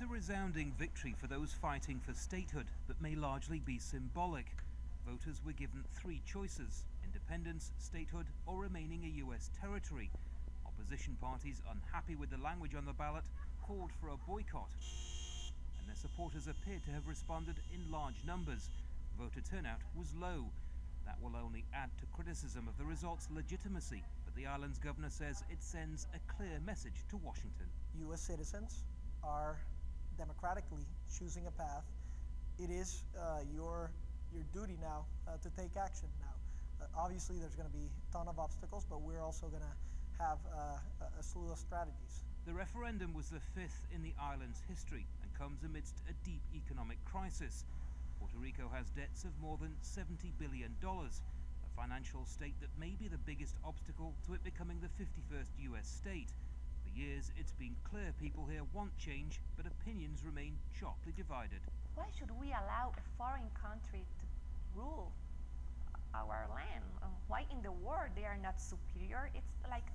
It's a resounding victory for those fighting for statehood, but may largely be symbolic. Voters were given three choices: independence, statehood, or remaining a US territory. Opposition parties, unhappy with the language on the ballot, called for a boycott, and their supporters appeared to have responded in large numbers. Voter turnout was low. That will only add to criticism of the result's legitimacy, but the island's governor says it sends a clear message to Washington. U.S. citizens are democratically choosing a path. It is your duty now to take action now. Obviously, there's going to be a ton of obstacles, but we're also going to have a slew of strategies. The referendum was the fifth in the island's history and comes amidst a deep economic crisis. Puerto Rico has debts of more than $70 billion, a financial state that may be the biggest obstacle to it becoming the 51st US state. For years, it's been clear people here want change, but opinions remain sharply divided. Why should we allow a foreign country to rule our land? Why in the world they are not superior? It's like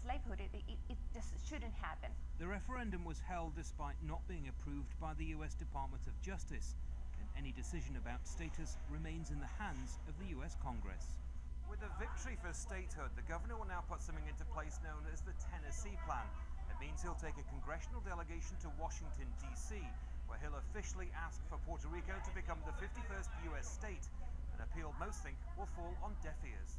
slavehood. It just shouldn't happen. The referendum was held despite not being approved by the US Department of Justice, and any decision about status remains in the hands of the US Congress. With a victory for statehood, the governor will now put something into place known as the Tennessee Plan. It means he'll take a congressional delegation to Washington, D.C., where he'll officially ask for Puerto Rico to become the 51st US state, an appeal most think will fall on deaf ears.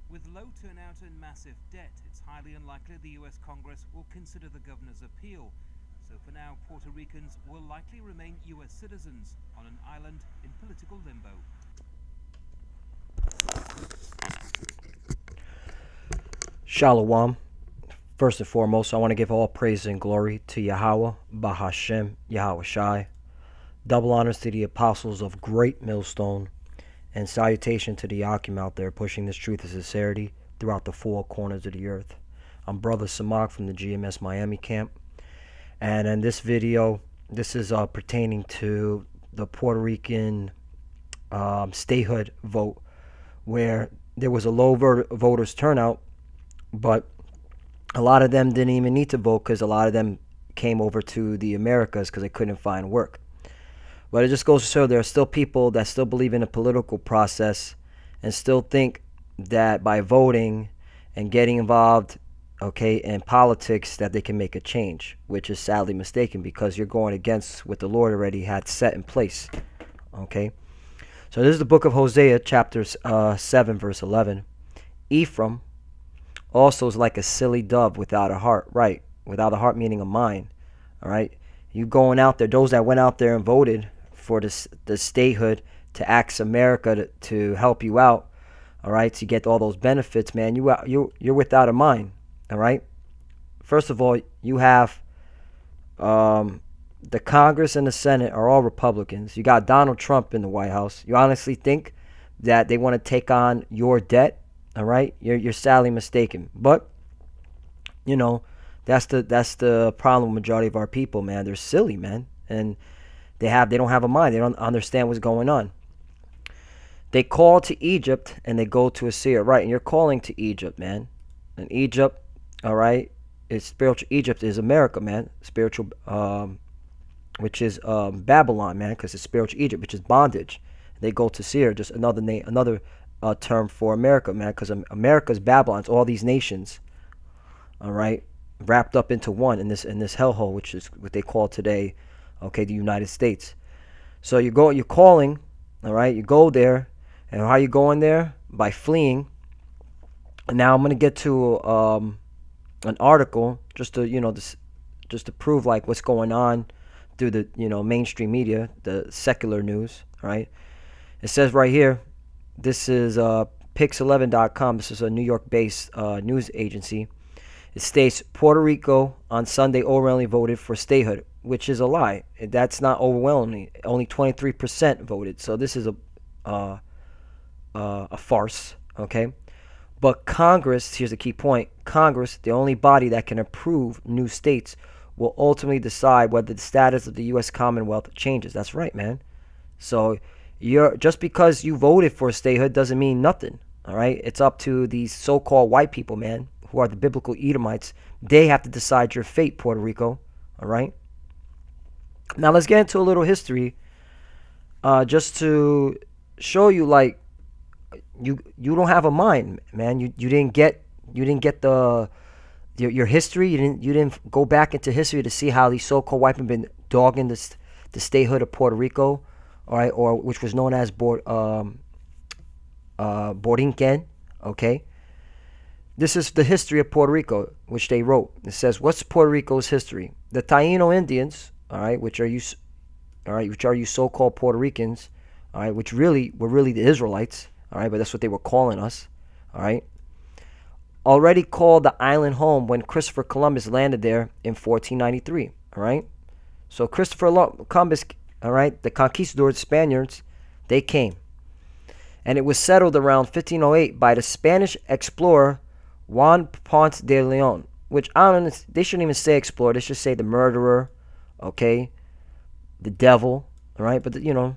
With low turnout and massive debt, it's highly unlikely the US Congress will consider the governor's appeal. So for now, Puerto Ricans will likely remain US citizens on an island in political limbo. Shalom. First and foremost, I want to give all praise and glory to Yahweh, Bahashem, Yahweh Shai. Double honors to the apostles of Great Millstone, and salutation to the Yakim out there pushing this truth of sincerity throughout the four corners of the earth. I'm Brother Samak from the GMS Miami camp. And in this video, this is pertaining to the Puerto Rican statehood vote, where there was a low voters turnout, but a lot of them didn't even need to vote because a lot of them came over to the Americas because they couldn't find work. But it just goes to show there are still people that still believe in the political process and still think that by voting and getting involved, okay, in politics, that they can make a change, which is sadly mistaken because you're going against what the Lord already had set in place, okay? So this is the book of Hosea, chapter 7, verse 11. Ephraim also is like a silly dove without a heart, right? Without a heart meaning a mind, all right? You going out there, those that went out there and voted for the statehood to ask America to help you out, all right, to get all those benefits, man, you're without a mind, all right? First of all, you have the Congress and the Senate are all Republicans. You got Donald Trump in the White House. You honestly think that they want to take on your debt, all right? You're sadly mistaken. But, you know, that's the problem with majority of our people, man. They're silly, man. And they don't have a mind. They don't understand what's going on. They call to Egypt and they go to Assyria, right? And you're calling to Egypt, man. And Egypt, all right, is spiritual. Egypt is America, man. Spiritual, which is Babylon, man, because it's spiritual Egypt, which is bondage. They go to Syria, just another name, another term for America, man, because America's Babylon. It's all these nations, all right, wrapped up into one in this hellhole, which is what they call today, okay, the United States. So you're calling, all right, you go there, and how you going there? By fleeing. And now I'm gonna get to an article just to just to prove like what's going on through the mainstream media, the secular news, right? It says right here, this is Pix11.com. This is a New York-based news agency. It states Puerto Rico on Sunday overwhelmingly voted for statehood, which is a lie. That's not overwhelmingly. Only 23% voted. So this is a farce. Okay, but Congress. Here's the key point: Congress, the only body that can approve new states, will ultimately decide whether the status of the U.S. Commonwealth changes. That's right, man. So just because you voted for statehood doesn't mean nothing. All right, it's up to these so-called white people, man, who are the biblical Edomites. They have to decide your fate, Puerto Rico. All right. Now let's get into a little history, just to show you, like, you don't have a mind, man. You didn't get the your history. You didn't go back into history to see how these so-called white men been dogging the statehood of Puerto Rico, all right, or which was known as Borinquen, okay. This is the history of Puerto Rico, which they wrote. It says, "What's Puerto Rico's history? The Taino Indians, all right, which are you so-called Puerto Ricans, all right, which really were really the Israelites, all right, but that's what they were calling us, all right, already called the island home when Christopher Columbus landed there in 1493, all right. So Christopher Columbus, all right, the conquistadors, the Spaniards, they came, and it was settled around 1508 by the Spanish explorer Juan Ponce de Leon, which I don't know, they shouldn't even say explorer, they should say the murderer, okay, the devil, all right, but you know,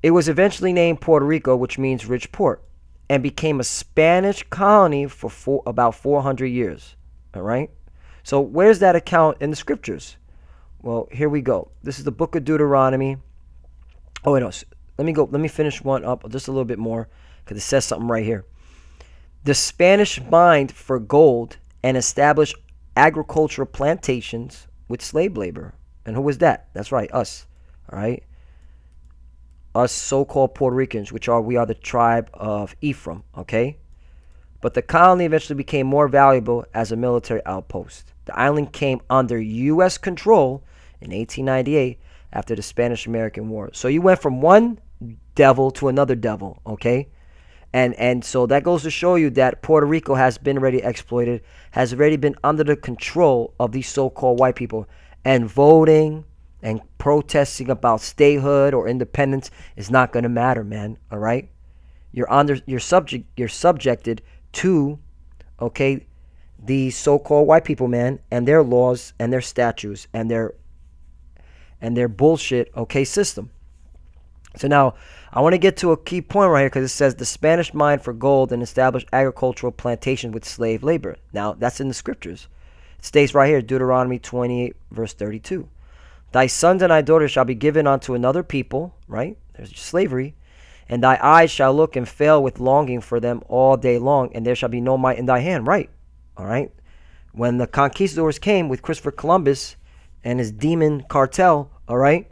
it was eventually named Puerto Rico, which means rich port, and became a Spanish colony for about 400 years, all right. So where's that account in the scriptures? Well, here we go. This is the book of Deuteronomy. Oh wait, no, let me finish one up just a little bit more, because it says something right here. The Spanish mined for gold and established agricultural plantations with slave labor. And who was that? That's right, us. All right, us so-called Puerto Ricans, we are the tribe of Ephraim. Okay, but the colony eventually became more valuable as a military outpost. The island came under U.S. control in 1898 after the Spanish-American War. So you went from one devil to another devil. Okay. And so that goes to show you that Puerto Rico has been already exploited, has already been under the control of these so-called white people. And voting and protesting about statehood or independence is not going to matter, man. All right? You're subjected to, okay, these so-called white people, man, and their laws and their statutes and their bullshit, okay, system. So now, I want to get to a key point right here, because it says the Spanish mined for gold and established agricultural plantations with slave labor. Now, that's in the scriptures. It states right here, Deuteronomy 28, verse 32. Thy sons and thy daughters shall be given unto another people, right? There's slavery. And thy eyes shall look and fail with longing for them all day long, and there shall be no might in thy hand, right? All right? When the conquistadors came with Christopher Columbus and his demon cartel, all right,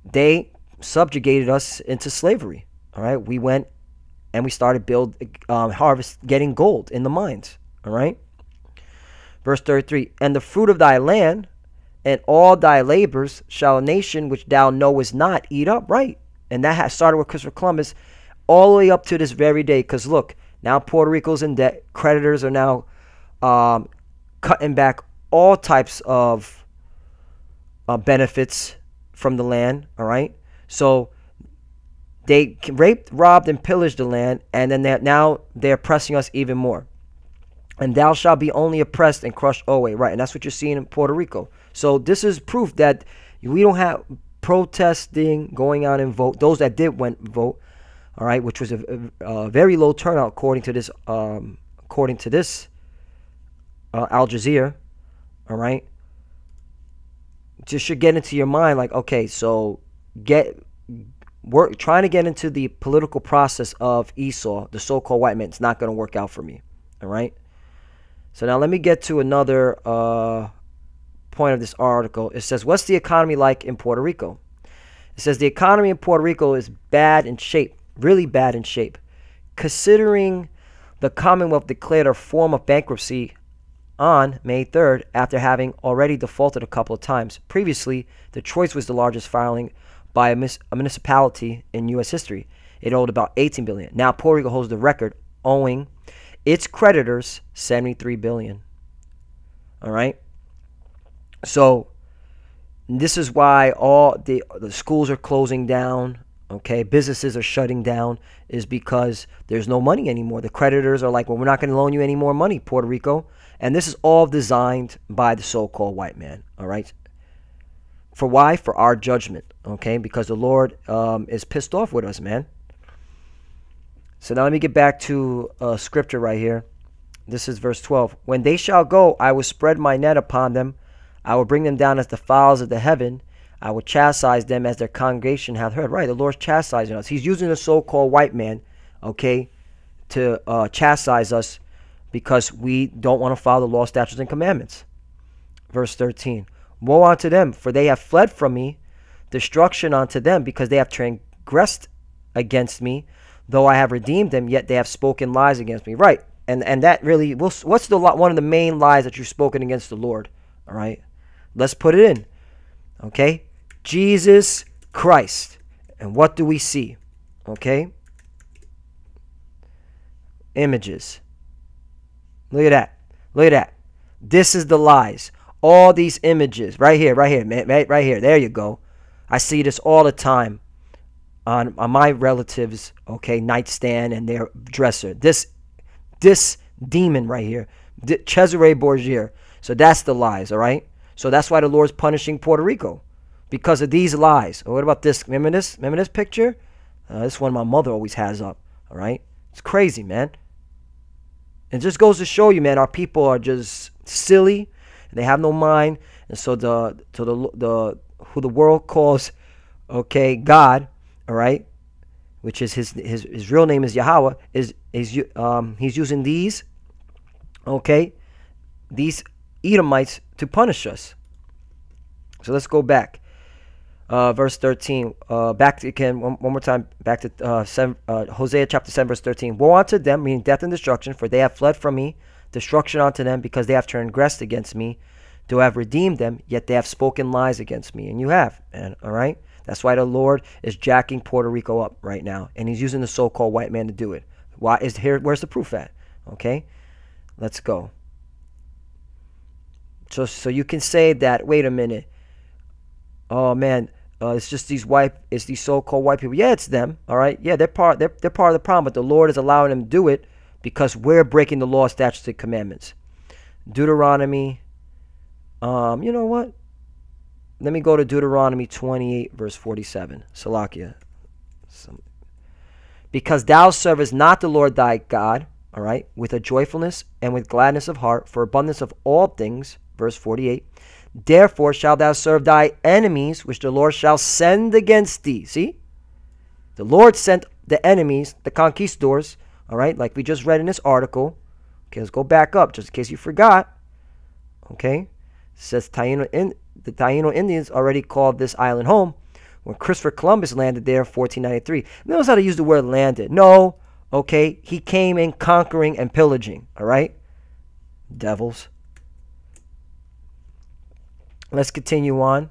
they subjugated us into slavery. All right, we went and we started getting gold in the mines. All right, verse 33. And the fruit of thy land and all thy labors shall a nation which thou knowest not eat up. Right, and that has started with Christopher Columbus all the way up to this very day. Because look, now Puerto Rico's in debt. Creditors are now cutting back all types of benefits from the land. All right. So they raped, robbed, and pillaged the land, and then now they're oppressing us even more. And thou shalt be only oppressed and crushed always, right? And that's what you're seeing in Puerto Rico. So this is proof that we don't have protesting, going out and vote. Those that did went and vote, all right, which was a very low turnout according to this Al Jazeera, all right. Just should get into your mind, like, okay, so trying to get into the political process of Esau, the so-called white man, it's not going to work out for me. All right. So now let me get to another point of this article. It says, what's the economy like in Puerto Rico? It says the economy in Puerto Rico is bad in shape, really bad in shape. Considering the Commonwealth declared a form of bankruptcy on May 3rd after having already defaulted a couple of times. Previously, Detroit was the largest filing by a municipality in U.S. history. It owed about $18 billion. Now Puerto Rico holds the record, owing its creditors $73 billion. All right. So this is why all the schools are closing down. Okay, businesses are shutting down, is because there's no money anymore. The creditors are like, well, we're not going to loan you any more money, Puerto Rico. And this is all designed by the so-called white man. All right. For why? For our judgment, okay? Because the Lord is pissed off with us, man. So now let me get back to scripture right here. This is verse 12. When they shall go, I will spread my net upon them. I will bring them down as the fowls of the heaven. I will chastise them as their congregation hath heard. Right, the Lord's chastising us. He's using the so-called white man, okay, to chastise us because we don't want to follow the law, statutes, and commandments. Verse 13. Woe unto them, for they have fled from me. Destruction unto them, because they have transgressed against me. Though I have redeemed them, yet they have spoken lies against me. Right, and that really, what's one of the main lies that you've spoken against the Lord? All right, let's put it in. Okay, Jesus Christ. And what do we see? Okay, images. Look at that. Look at that. This is the lies. All these images right here, man, right here. There you go. I see this all the time on my relatives, okay, nightstand and their dresser. This demon right here, Cesare Borgia. So that's the lies, all right? So that's why the Lord's punishing Puerto Rico, because of these lies. What about this? Remember this? Remember this picture? This one my mother always has up, all right? It's crazy, man. It just goes to show you, man, our people are just silly. They have no mind. And so the who the world calls, okay, God, all right, which is his real name is Yahweh, he's using these, okay, these Edomites to punish us. So let's go back. Verse 13. Back to, again, one more time, back to Hosea chapter 7, verse 13. Woe unto them, meaning death and destruction, for they have fled from me. Destruction unto them, because they have transgressed against me. Do I have redeemed them, yet they have spoken lies against me. And you have, man, all right? That's why the Lord is jacking Puerto Rico up right now. And he's using the so-called white man to do it. Where's the proof at? Okay? Let's go. So you can say that, wait a minute. Oh, man. It's just these so-called white people. Yeah, it's them. All right. Yeah, they're part of the problem, but the Lord is allowing them to do it because we're breaking the law, statutes, and commandments. Deuteronomy. You know what? Let me go to Deuteronomy 28, verse 47. Salakia. Because thou servest not the Lord thy God, all right, with a joyfulness and with gladness of heart, for abundance of all things, verse 48. Therefore shalt thou serve thy enemies, which the Lord shall send against thee. See? The Lord sent the enemies, the conquistadors, all right, like we just read in this article. Okay, let's go back up, just in case you forgot. Okay? It says the Taino Indians already called this island home when Christopher Columbus landed there in 1493. Notice how to use the word landed. No, okay, he came in conquering and pillaging, all right? Devils. Let's continue on.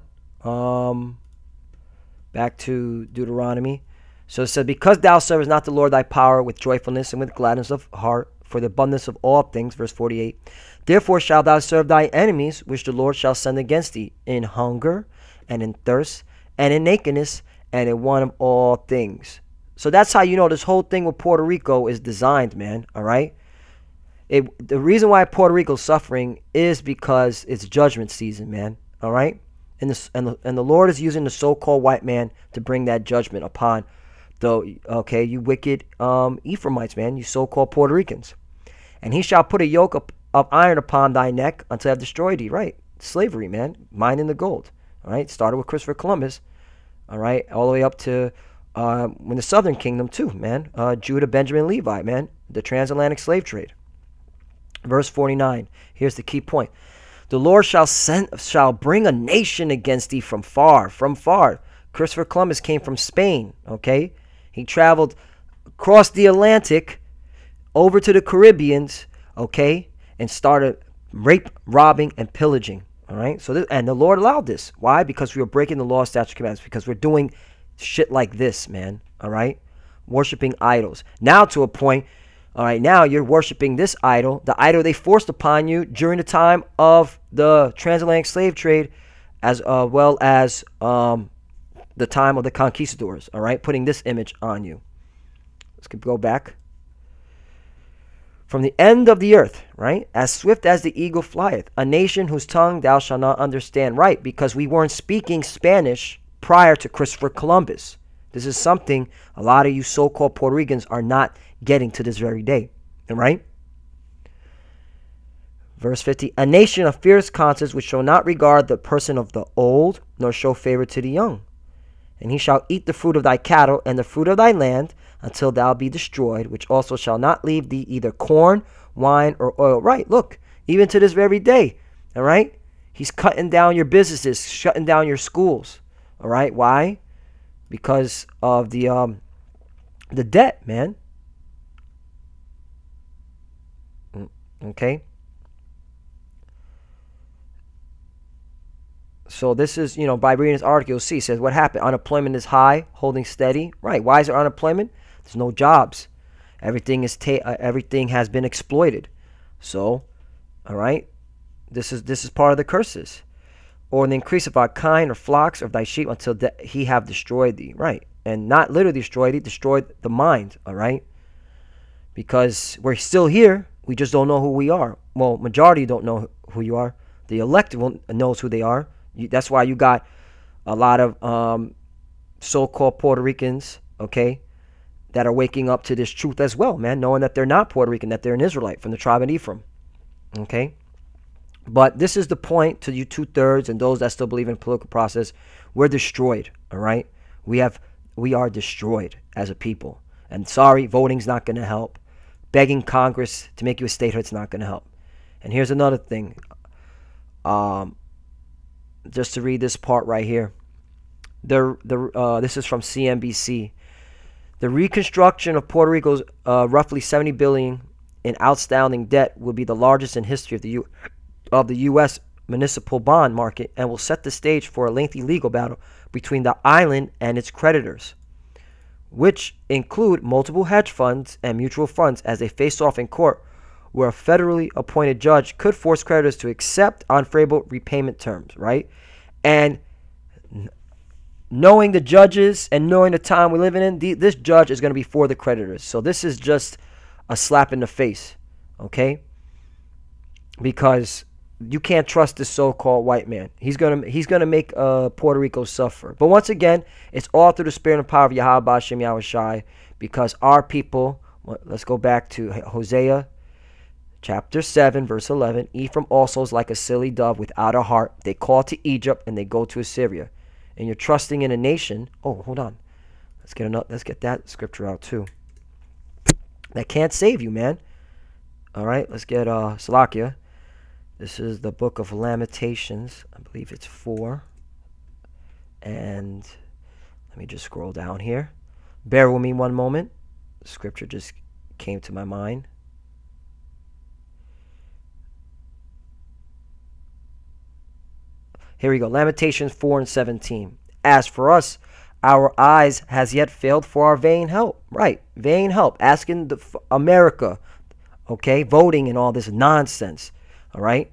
Back to Deuteronomy. So it said, because thou servest not the Lord thy power with joyfulness and with gladness of heart, for the abundance of all things, verse 48. Therefore shalt thou serve thy enemies, which the Lord shall send against thee, in hunger, and in thirst, and in nakedness, and in want of all things. So that's how you know this whole thing with Puerto Rico is designed, man, all right? The reason why Puerto Rico's suffering is because it's judgment season, man, all right? And the Lord is using the so-called white man to bring that judgment upon you wicked Ephraimites, man, you so-called Puerto Ricans. And he shall put a yoke of iron upon thy neck until I have destroyed thee. Right. Slavery, man. Mining the gold. All right. Started with Christopher Columbus. All right. All the way up to when the Southern Kingdom too, man. Judah, Benjamin, Levi, man. The transatlantic slave trade. Verse 49. Here's the key point. The Lord shall bring a nation against thee from far, from far. Christopher Columbus came from Spain. Okay. He traveled across the Atlantic over to the Caribbeans, okay, and started rape, robbing, and pillaging, all right? So, and the Lord allowed this. Why? Because we were breaking the law, statutes, commandments, because we're doing shit like this, man, all right? Worshiping idols. Now to a point, all right, now you're worshiping this idol, the idol they forced upon you during the time of the transatlantic slave trade, as well as the time of the conquistadors, all right? Putting this image on you. Let's go back. From the end of the earth, right? As swift as the eagle flieth, a nation whose tongue thou shalt not understand. Right, because we weren't speaking Spanish prior to Christopher Columbus. This is something a lot of you so-called Puerto Ricans are not getting to this very day, all right? Verse 50, a nation of fierce conscience which shall not regard the person of the old, nor show favor to the young. And he shall eat the fruit of thy cattle and the fruit of thy land until thou be destroyed, which also shall not leave thee either corn, wine, or oil. Right, look, even to this very day, all right? He's cutting down your businesses, shutting down your schools, all right? Why? Because of the debt, man. Okay? So this is, by reading this article, you'll see, it says what happened. Unemployment is high, holding steady. Right. Why is there unemployment? There's no jobs. Everything has been exploited. So, all right, this is part of the curses. Or the increase of our kind or flocks or of thy sheep until he have destroyed thee. Right. And not literally destroyed thee, destroyed the mind. All right. Because we're still here. We just don't know who we are. Well, majority don't know who you are. The elected knows who they are. That's why you got a lot of so-called Puerto Ricans, okay, that are waking up to this truth as well, man, knowing that they're not Puerto Rican, that they're an Israelite from the tribe of Ephraim, okay? But this is the point to you two-thirds and those that still believe in the political process. We're destroyed, all right? We are destroyed as a people. And sorry, voting's not going to help. Begging Congress to make you a statehood is not going to help. And here's another thing. Just to read this part right here. This is from CNBC. The reconstruction of Puerto Rico's roughly $70 billion in outstanding debt will be the largest in history of the U.S. municipal bond market and will set the stage for a lengthy legal battle between the island and its creditors, which include multiple hedge funds and mutual funds, as they face off in court, where a federally appointed judge could force creditors to accept unfavorable repayment terms, right? And knowing the judges and knowing the time we're living in, this judge is going to be for the creditors. So this is just a slap in the face, okay? Because you can't trust this so-called white man. He's gonna make Puerto Rico suffer. But once again, it's all through the spirit and power of Yahweh Hashem Yahweh Shai, because our people, let's go back to Hosea chapter 7, verse 11. Ephraim also is like a silly dove without a heart. They call to Egypt and they go to Assyria. And you're trusting in a nation. Oh, hold on. Let's get that scripture out too. That can't save you, man. All right, let's get Salakia. This is the book of Lamentations. I believe it's 4. And let me just scroll down here. Bear with me one moment. The scripture just came to my mind. Here we go. Lamentations 4 and 17. As for us, our eyes has yet failed for our vain help. Right. Vain help. Asking America, okay, voting and all this nonsense. All right.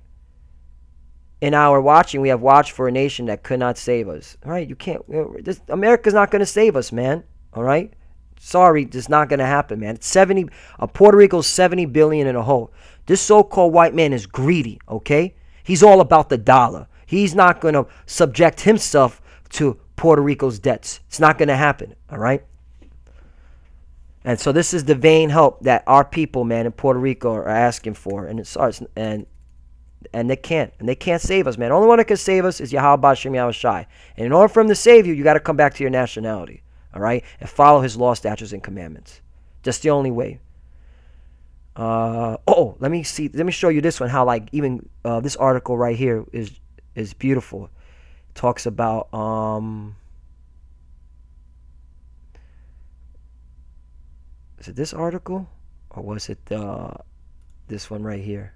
In our watching, we have watched for a nation that could not save us. All right. You can't. America's not going to save us, man. All right. Sorry, this is not going to happen, man. It's Puerto Rico's $70 billion in a hole. This so-called white man is greedy. Okay. He's all about the dollar. He's not going to subject himself to Puerto Rico's debts. It's not going to happen, all right? And so this is the vain help that our people, man, in Puerto Rico are asking for, and it's ours, and they can't save us, man. The only one that can save us is Yahweh Shem Yahweh Shai. And in order for him to save you, you got to come back to your nationality, all right, and follow his law, statutes, and commandments. That's the only way. Let me show you this one. How like even this article right here is beautiful. It talks about is it this article or was it this one right here?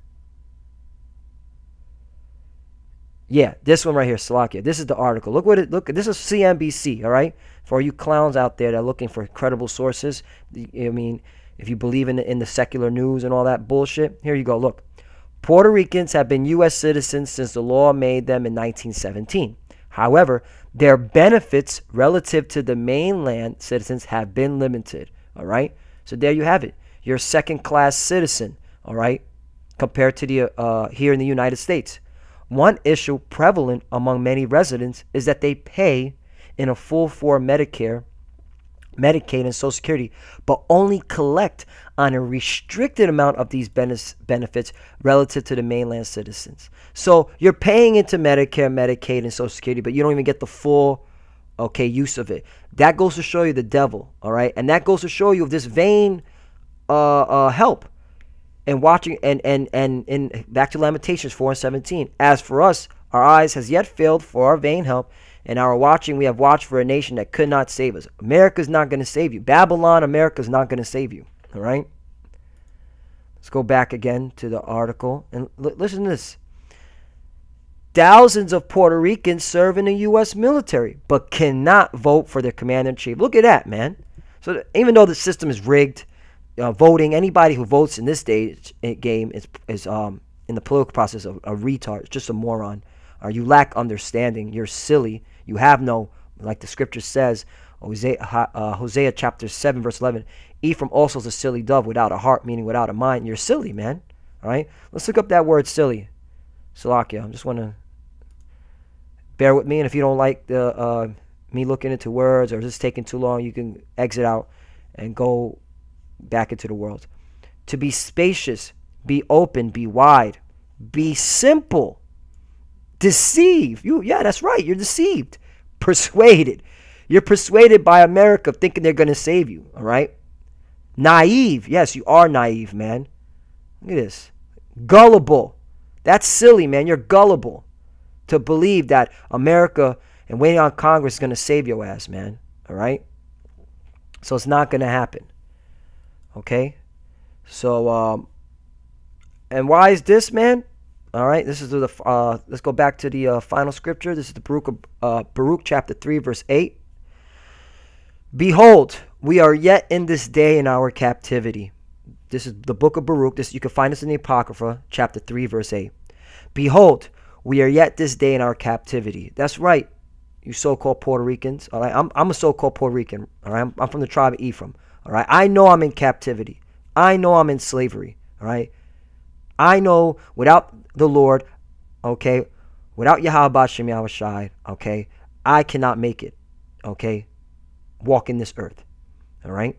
Yeah, this one right here, Salakia. This is the article. Look, this is CNBC, all right? For you clowns out there that are looking for credible sources, I mean, if you believe in the secular news and all that bullshit, here you go. Look. Puerto Ricans have been U.S. citizens since the law made them in 1917. However, their benefits relative to the mainland citizens have been limited. All right? So there you have it. You're a second-class citizen, all right, compared to the here in the United States. One issue prevalent among many residents is that they pay in a full for Medicare Medicaid, and Social Security, but only collect on a restricted amount of these benefits relative to the mainland citizens. So you're paying into Medicare, Medicaid, and Social Security, but you don't even get the full, okay, use of it. That goes to show you the devil, all right? And that goes to show you this vain help. And watching, and back to Lamentations 4:17. As for us, our eyes has yet failed for our vain help, and our watching we have watched for a nation that could not save us. America's not going to save you. Babylon, America's not going to save you. All right? Let's go back again to the article. And listen to this. Thousands of Puerto Ricans serve in the U.S. military, but cannot vote for their commander-in-chief. Look at that, man. So even though the system is rigged, voting, anybody who votes in this game is in the political process a retard. It's just a moron. Or you lack understanding. You're silly. You have no, like the scripture says, Hosea chapter 7 verse 11, Ephraim also is a silly dove without a heart, meaning without a mind. You're silly, man. All right? Let's look up that word silly. Salakia. I just want to bear with me. And if you don't like the me looking into words or just taking too long, you can exit out and go back into the world. To be spacious, be open, be wide, be simple, deceive. Yeah, that's right. You're deceived. Persuaded. You're persuaded by America thinking they're going to save you. All right? Naive. Yes, you are naive, man. Look at this. Gullible. That's silly, man. You're gullible to believe that America and waiting on Congress is going to save your ass, man. All right? So it's not going to happen. Okay? So, and why is this, man? All right, this is the, let's go back to the final scripture. This is the Baruch chapter 3, verse 8. Behold, we are yet in this day in our captivity. This is the book of Baruch. You can find this in the Apocrypha, chapter 3, verse 8. Behold, we are yet this day in our captivity. That's right, you so-called Puerto Ricans. All right, I'm a so-called Puerto Rican. All right, I'm from the tribe of Ephraim. All right, I know I'm in captivity. I know I'm in slavery. All right, I know without the Lord, okay, without Yahweh Shem Yahushai, okay, I cannot make it, okay, walk in this earth. All right.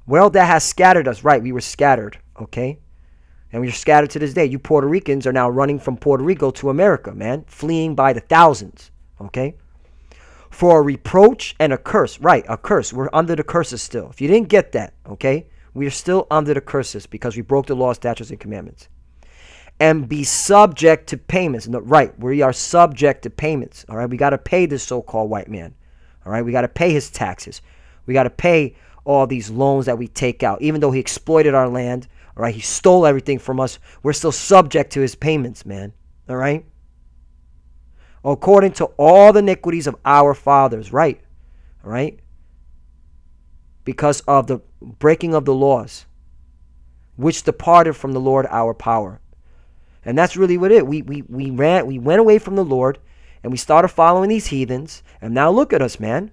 Well, that has scattered us. Right, we were scattered, okay, and we're scattered to this day. You Puerto Ricans are now running from Puerto Rico to America, man, fleeing by the thousands, okay, for a reproach and a curse. Right, a curse. We're under the curses still. If you didn't get that, okay, we are still under the curses because we broke the law, statutes, and commandments. And be subject to payments. No, right, we are subject to payments. All right, we got to pay this so-called white man. All right, we got to pay his taxes. We got to pay all these loans that we take out. Even though he exploited our land, all right, he stole everything from us, we're still subject to his payments, man. All right? According to all the iniquities of our fathers, right? All right? Because of the breaking of the laws, which departed from the Lord our power. And that's really what it. We went away from the Lord, and we started following these heathens. And now look at us, man.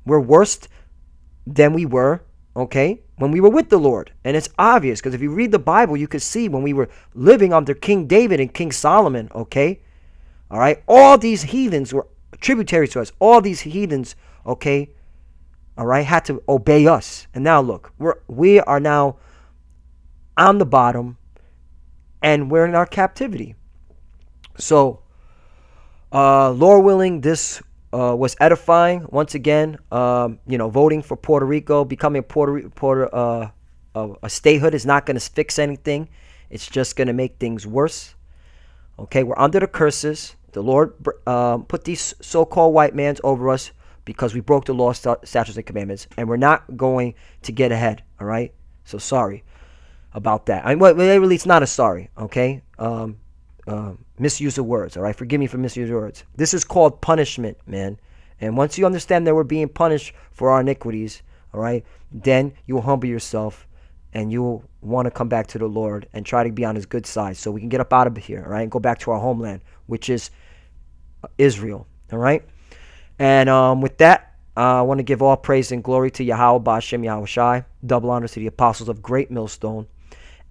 We're worse than we were, okay, when we were with the Lord. And it's obvious, because if you read the Bible, you could see when we were living under King David and King Solomon, okay, all right, all these heathens were tributaries to us. All these heathens, okay, all right, had to obey us. And now look, we are now on the bottom, and we're in our captivity. So, Lord willing, this was edifying. Once again, voting for Puerto Rico, becoming a statehood is not going to fix anything. It's just going to make things worse. Okay, we're under the curses. The Lord put these so-called white mans over us because we broke the law, statutes, and commandments, and we're not going to get ahead. All right, so sorry about that. Really, it's not a sorry, okay? Misuse of words, all right? Forgive me for misuse of words. This is called punishment, man. And once you understand that we're being punished for our iniquities, all right, then you will humble yourself and you will want to come back to the Lord and try to be on his good side so we can get up out of here, all right, and go back to our homeland, which is Israel, all right? And with that, I want to give all praise and glory to Yahweh Ba'ashem Yahushai, double honors to the apostles of Great Millstone,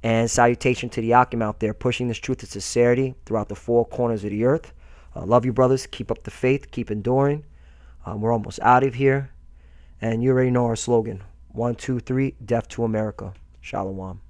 and salutation to the Akim out there pushing this truth and sincerity throughout the four corners of the earth. Love you, brothers. Keep up the faith. Keep enduring. We're almost out of here. And you already know our slogan. 1, 2, 3, death to America. Shalom.